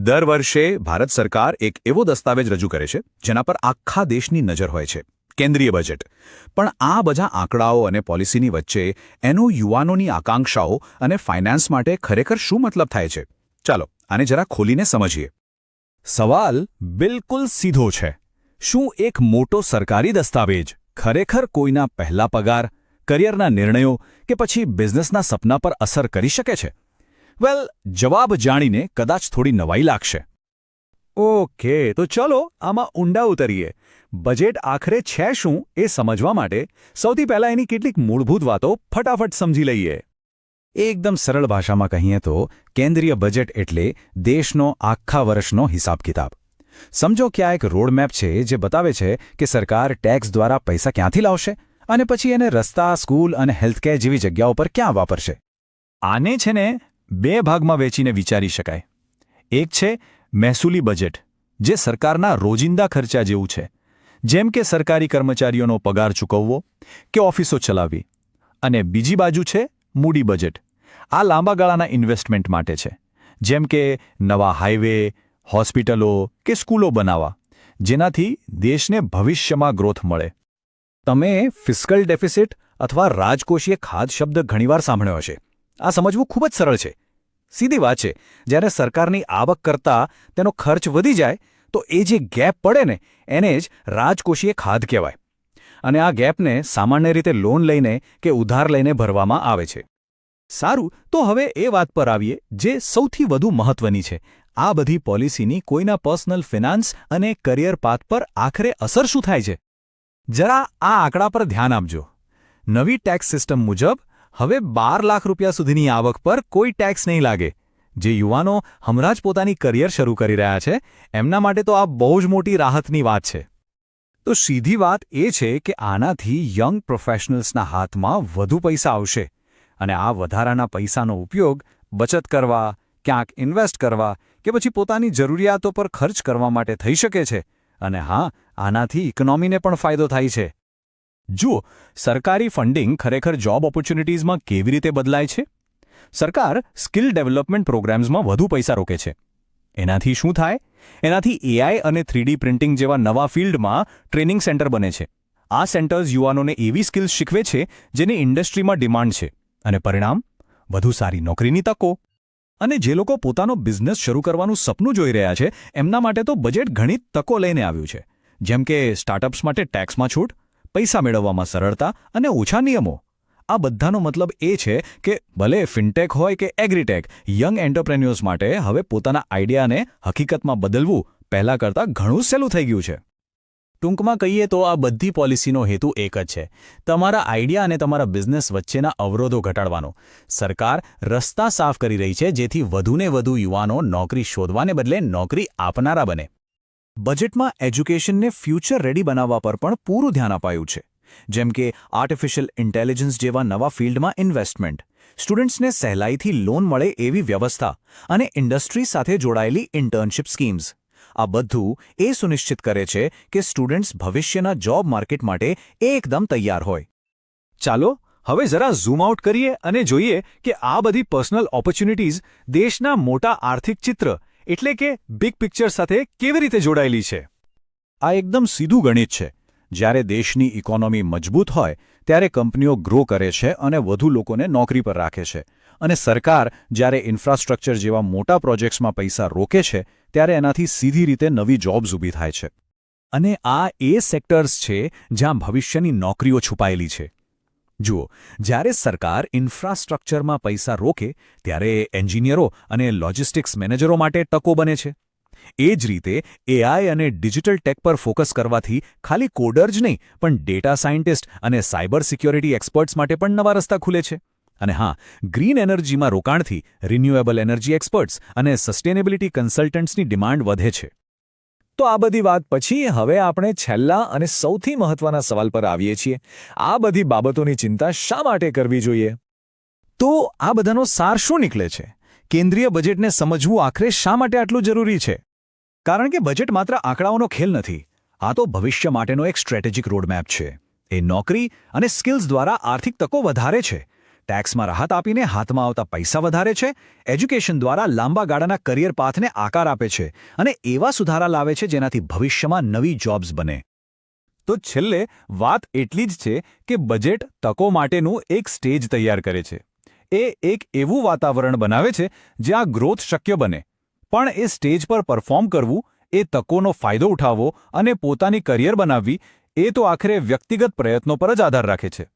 દર વર્ષે ભારત સરકાર એક એવો દસ્તાવેજ રજૂ કરે છે જેના પર આખા દેશની નજર હોય છે, કેન્દ્રીય બજેટ. પણ આ બધા આંકડાઓ અને પોલિસીની વચ્ચે એનો યુવાનોની આકાંક્ષાઓ અને ફાઇનાન્સ માટે ખરેખર શું મતલબ થાય છે? ચાલો આને જરા ખોલીને સમજીએ. સવાલ બિલકુલ સીધો છે. શું એક મોટો સરકારી દસ્તાવેજ ખરેખર કોઈના પહેલા પગાર, કરિયરના નિર્ણયો કે પછી બિઝનેસના સપના પર અસર કરી શકે છે? વેલ, જવાબ જાણીને કદાચ થોડી નવાઈ લાગશે. ઓકે, તો ચલો આમાં ઊંડા ઉતરીએ. બજેટ આખરે છે શું એ સમજવા માટે સૌથી પહેલાં એની કેટલીક મૂળભૂત વાતો ફટાફટ સમજી લઈએ. એકદમ સરળ ભાષામાં કહીએ તો કેન્દ્રીય બજેટ એટલે દેશનો આખા વર્ષનો હિસાબ કિતાબ. સમજો કે આ એક રોડમેપ છે જે બતાવે છે કે સરકાર ટેક્સ દ્વારા પૈસા ક્યાંથી લાવશે અને પછી એને રસ્તા, સ્કૂલ અને હેલ્થકેર જેવી જગ્યાઓ પર ક્યાં વાપરશે. આને છે ને બે ભાગમાં વેચીને વિચારી શકાય. એક છે મહેસૂલી બજેટ, જે સરકારના રોજિંદા ખર્ચા જેવું છે, જેમ કે સરકારી કર્મચારીઓનો પગાર ચૂકવવો કે ઓફિસો ચલાવવી. અને બીજી બાજુ છે મૂડી બજેટ. આ લાંબા ગાળાના ઇન્વેસ્ટમેન્ટ માટે છે, જેમ કે નવા હાઈવે, હોસ્પિટલો કે સ્કૂલો બનાવવા, જેનાથી દેશને ભવિષ્યમાં ગ્રોથ મળે. તમે ફિસ્કલ ડેફિસિટ અથવા રાજકોષીય ખાધ શબ્દ ઘણીવાર સાંભળ્યો હશે. આ સમજવું ખૂબ જ સરળ છે. સીધી વાત છે, જ્યારે સરકારની આવક કરતાં તેનો ખર્ચ વધી જાય તો એ જે ગેપ પડે ને એને જ રાજકોષીય ખાધ કહેવાય. અને આ ગેપને સામાન્ય રીતે લોન લઈને કે ઉધાર લઈને ભરવામાં આવે છે. સારું, તો હવે એ વાત પર આવીએ જે સૌથી વધુ મહત્વની છે. આ બધી પોલિસીની કોઈના પર્સનલ ફિનાન્સ અને કરિયર પાથ પર આખરે અસર શું થાય છે? જરા આ આંકડા પર ધ્યાન આપજો. નવી ટેક્સ સિસ્ટમ મુજબ હવે 12 લાખ રૂપિયા સુધીની આવક પર કોઈ ટેક્સ નહીં લાગે. જે યુવાનો હમણાં જ પોતાની કરિયર શરૂ કરી રહ્યા છે એમના માટે તો આ બહુ જ મોટી રાહતની વાત છે. તો સીધી વાત એ છે કે આનાથી યંગ પ્રોફેશનલ્સના હાથમાં વધુ પૈસા આવશે અને આ વધારાના પૈસાનો ઉપયોગ બચત કરવા, ક્યાંક ઇન્વેસ્ટ કરવા કે પછી પોતાની જરૂરિયાતો પર ખર્ચ કરવા માટે થઈ શકે છે. અને હા, આનાથી ઇકોનોમીને પણ ફાયદો થાય છે. જુઓ, સરકારી ફંડિંગ ખરેખર જોબ ઓપોર્ચ્યુનિટીઝમાં કેવી રીતે બદલાય છે? સરકાર સ્કિલ ડેવલપમેન્ટ પ્રોગ્રામ્સમાં વધુ પૈસા રોકે છે. એનાથી શું થાય? એનાથી એઆઈ અને 3D પ્રિન્ટિંગ જેવા નવા ફિલ્ડમાં ટ્રેનિંગ સેન્ટર બને છે. આ સેન્ટર્સ યુવાનોને એવી સ્કિલ્સ શીખવે છે જેની ઇન્ડસ્ટ્રીમાં ડિમાન્ડ છે. અને પરિણામ? વધુ સારી નોકરીની તકો. અને જે લોકો પોતાનો બિઝનેસ શરૂ કરવાનું સપનું જોઈ રહ્યા છે એમના માટે તો બજેટ ઘણી તકો લઈને આવ્યું છે. જેમ કે સ્ટાર્ટઅપ્સ માટે ટેક્સમાં છૂટ, પૈસા મેળવવામાં સરળતા અને ઓછા નિયમો. આ બધાનો મતલબ એ છે કે ભલે ફિનટેક હોય કે એગ્રીટેક, યંગ એન્ટરપ્રેન્યોર્સ માટે હવે પોતાના આઈડિયાને હકીકતમાં બદલવું પહેલાં કરતાં ઘણું સહેલું થઈ ગયું છે. ટૂંકમાં કહીએ તો આ બધી પોલિસીનો હેતુ એક જ છે, તમારા આઈડિયા અને તમારા બિઝનેસ વચ્ચેના અવરોધો ઘટાડવાનો. સરકાર રસ્તા સાફ કરી રહી છે જેથી વધુને વધુ યુવાનો નોકરી શોધવાને બદલે નોકરી આપનારા બને. બજેટમાં એજ્યુકેશનને ફ્યુચર રેડી બનાવવા પર પણ પૂરું ધ્યાન અપાયું છે. જેમ કે આર્ટિફિશિયલ ઇન્ટેલિજન્સ જેવા નવા ફિલ્ડમાં ઇન્વેસ્ટમેન્ટ, સ્ટુડન્ટ્સને સહેલાઈથી લોન મળે એવી વ્યવસ્થા અને ઇન્ડસ્ટ્રી સાથે જોડાયેલી ઇન્ટર્નશિપ સ્કીમ્સ. આ બધું એ સુનિશ્ચિત કરે છે કે સ્ટુડન્ટ્સ ભવિષ્યના જોબ માર્કેટ માટે એકદમ તૈયાર હોય. ચાલો હવે જરા ઝૂમ આઉટ કરીએ અને જોઈએ કે આ બધી પર્સનલ ઓપોર્ચ્યુનિટીઝ દેશના મોટા આર્થિક ચિત્ર એટલે કે બિગ પિક્ચર સાથે કેવી રીતે જોડાયેલી છે. આ એકદમ સીધું ગણિત છે. જ્યારે દેશની ઇકોનોમી મજબૂત હોય ત્યારે કંપનીઓ ગ્રો કરે છે અને વધુ લોકોને નોકરી પર રાખે છે. અને સરકાર જ્યારે ઇન્ફ્રાસ્ટ્રક્ચર જેવા મોટા પ્રોજેક્ટ્સમાં પૈસા રોકે છે ત્યારે એનાથી સીધી રીતે નવી જોબ્સ ઊભી થાય છે. અને આ એ સેક્ટર્સ છે જ્યાં ભવિષ્યની નોકરીઓ છુપાયેલી છે. જુઓ, જ્યારે સરકાર ઇન્ફ્રાસ્ટ્રક્ચરમાં પૈસા રોકે ત્યારે એન્જિનિયરો અને લોજિસ્ટિક્સ મેનેજરો માટે તકો બને છે. એ જ રીતે એઆઈ અને ડિજિટલ ટેક પર ફોકસ કરવાથી ખાલી કોડર જ નહીં પણ ડેટા સાયન્ટિસ્ટ અને સાયબર સિક્યોરિટી એક્સપર્ટ્સ માટે પણ નવા રસ્તા ખુલે છે. અને હા, ગ્રીન એનર્જીમાં રોકાણથી રિન્યુએબલ એનર્જી એક્સપર્ટ્સ અને સસ્ટેનેબિલિટી કન્સલ્ટન્ટ્સની ડિમાન્ડ વધે છે. તો આ બધી વાત પછી હવે આપણે છેલ્લા અને સૌથી મહત્વના સવાલ પર આવીએ છીએ. આ બધી બાબતોની ચિંતા શા માટે કરવી જોઈએ? તો આ બધાનો સાર શું નીકળે છે? કેન્દ્રીય બજેટને સમજવું આખરે શા માટે આટલું જરૂરી છે? કારણ કે બજેટ માત્ર આંકડાઓનો ખેલ નથી. આ તો ભવિષ્ય માટેનો એક સ્ટ્રેટેજિક રોડમેપ છે. એ નોકરી અને સ્કિલ્સ દ્વારા આર્થિક તકો વધારે છે. ટેક્સમાં રાહત આપીને હાથમાં આવતા પૈસા વધારે છે, એજ્યુકેશન દ્વારા લાંબા ગાળાના કરિયર પાથને આકાર આપે છે અને એવા સુધારા લાવે છે જેનાથી ભવિષ્યમાં નવી જોબ્સ બને. તો છેલ્લે વાત એટલી જ છે કે બજેટ તકો માટેનું એક સ્ટેજ તૈયાર કરે છે. એ એક એવું વાતાવરણ બનાવે છે જ્યાં ગ્રોથ શક્ય બને. પણ એ સ્ટેજ પર પરફોર્મ કરવું, એ તકોનો ફાયદો ઉઠાવવો અને પોતાની કરિયર બનાવવી, એ તો આખરે વ્યક્તિગત પ્રયત્નો પર જ આધાર રાખે છે.